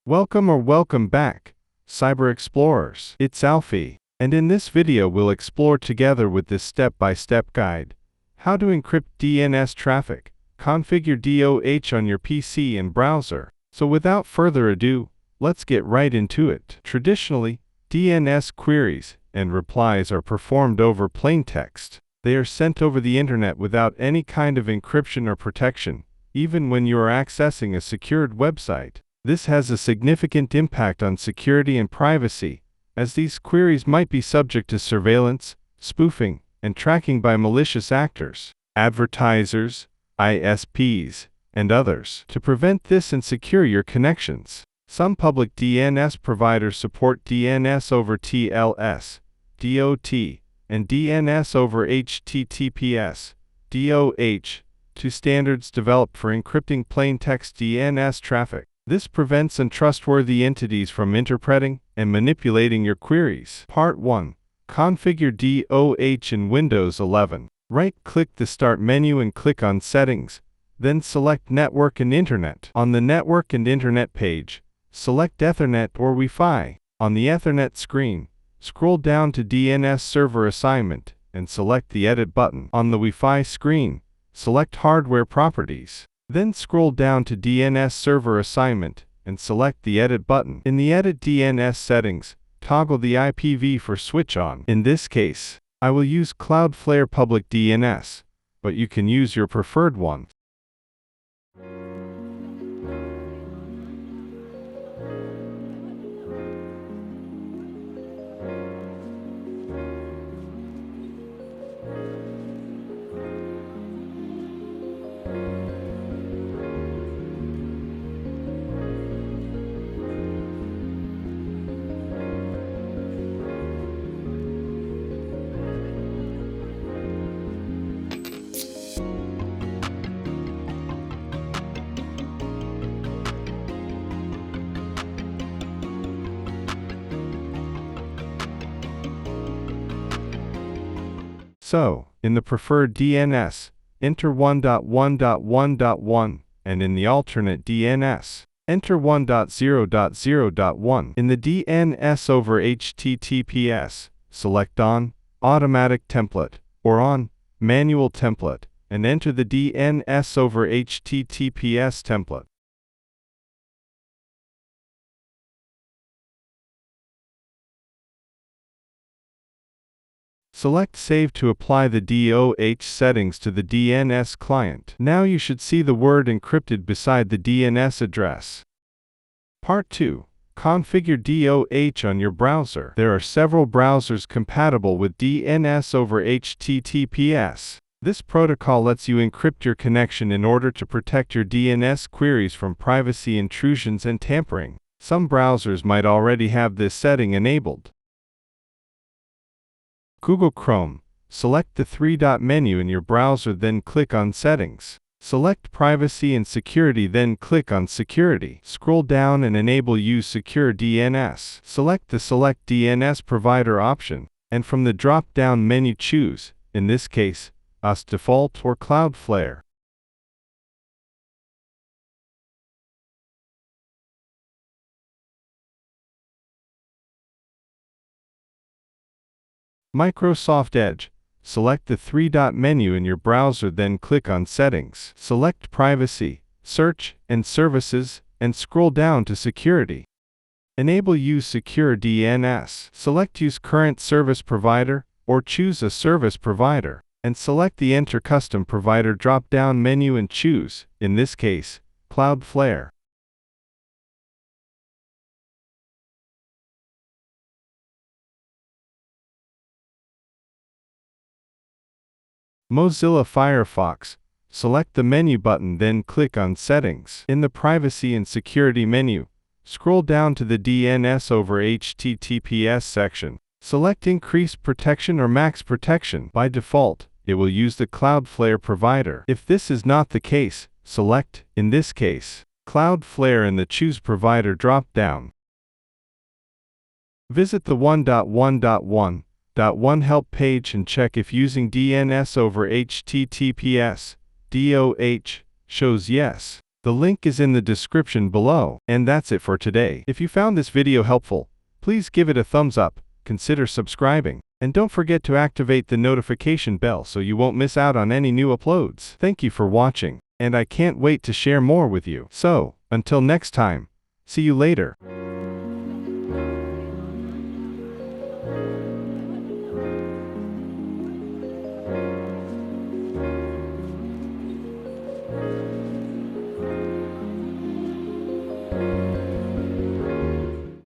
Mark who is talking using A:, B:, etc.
A: Welcome back, Cyber Explorers. It's Alfie, and in this video we'll explore together with this step-by-step guide how to encrypt DNS traffic, configure DoH on your PC and browser. So without further ado, let's get right into it. Traditionally, DNS queries and replies are performed over plaintext. They are sent over the internet without any kind of encryption or protection, even when you are accessing a secured website. This has a significant impact on security and privacy, as these queries might be subject to surveillance, spoofing, and tracking by malicious actors, advertisers, ISPs, and others. To prevent this and secure your connections, some public DNS providers support DNS over TLS, DOT, and DNS over HTTPS, DoH, two standards developed for encrypting plaintext DNS traffic. This prevents untrustworthy entities from interpreting and manipulating your queries. Part 1. Configure DoH in Windows 11. Right-click the Start menu and click on Settings, then select Network and Internet. On the Network and Internet page, select Ethernet or Wi-Fi. On the Ethernet screen, scroll down to DNS Server Assignment and select the Edit button. On the Wi-Fi screen, select Hardware Properties. Then scroll down to DNS Server Assignment and select the Edit button. In the Edit DNS settings, toggle the IPv for switch on. In this case, I will use Cloudflare Public DNS, but you can use your preferred one. So, in the preferred DNS, enter 1.1.1.1, and in the alternate DNS, enter 1.0.0.1. In the DNS over HTTPS, select on Automatic Template or on Manual Template, and enter the DNS over HTTPS template. Select Save to apply the DoH settings to the DNS client. Now you should see the word encrypted beside the DNS address. Part 2. Configure DoH on your browser. There are several browsers compatible with DNS over HTTPS. This protocol lets you encrypt your connection in order to protect your DNS queries from privacy intrusions and tampering. Some browsers might already have this setting enabled. Google Chrome. Select the three-dot menu in your browser, then click on Settings. Select Privacy and Security, then click on Security. Scroll down and enable Use Secure DNS. Select the Select DNS Provider option, and from the drop-down menu choose, in this case, US Default or Cloudflare. Microsoft Edge. Select the three-dot menu in your browser, then click on Settings. Select Privacy, Search, and Services, and scroll down to Security. Enable Use Secure DNS. Select Use Current Service Provider, or choose a service provider, and select the Enter Custom Provider drop-down menu and choose, in this case, Cloudflare. Mozilla Firefox. Select the menu button, then click on Settings. In the Privacy and Security menu, scroll down to the DNS over HTTPS section. Select Increase Protection or Max Protection. By default, it will use the Cloudflare provider. If this is not the case, select, in this case, Cloudflare in the Choose Provider drop-down. Visit the 1.1.1.1 help page and check if using DNS over HTTPS, DoH, shows yes. The link is in the description below. And that's it for today. If you found this video helpful, please give it a thumbs up, consider subscribing, and don't forget to activate the notification bell so you won't miss out on any new uploads. Thank you for watching, and I can't wait to share more with you. So, until next time, see you later.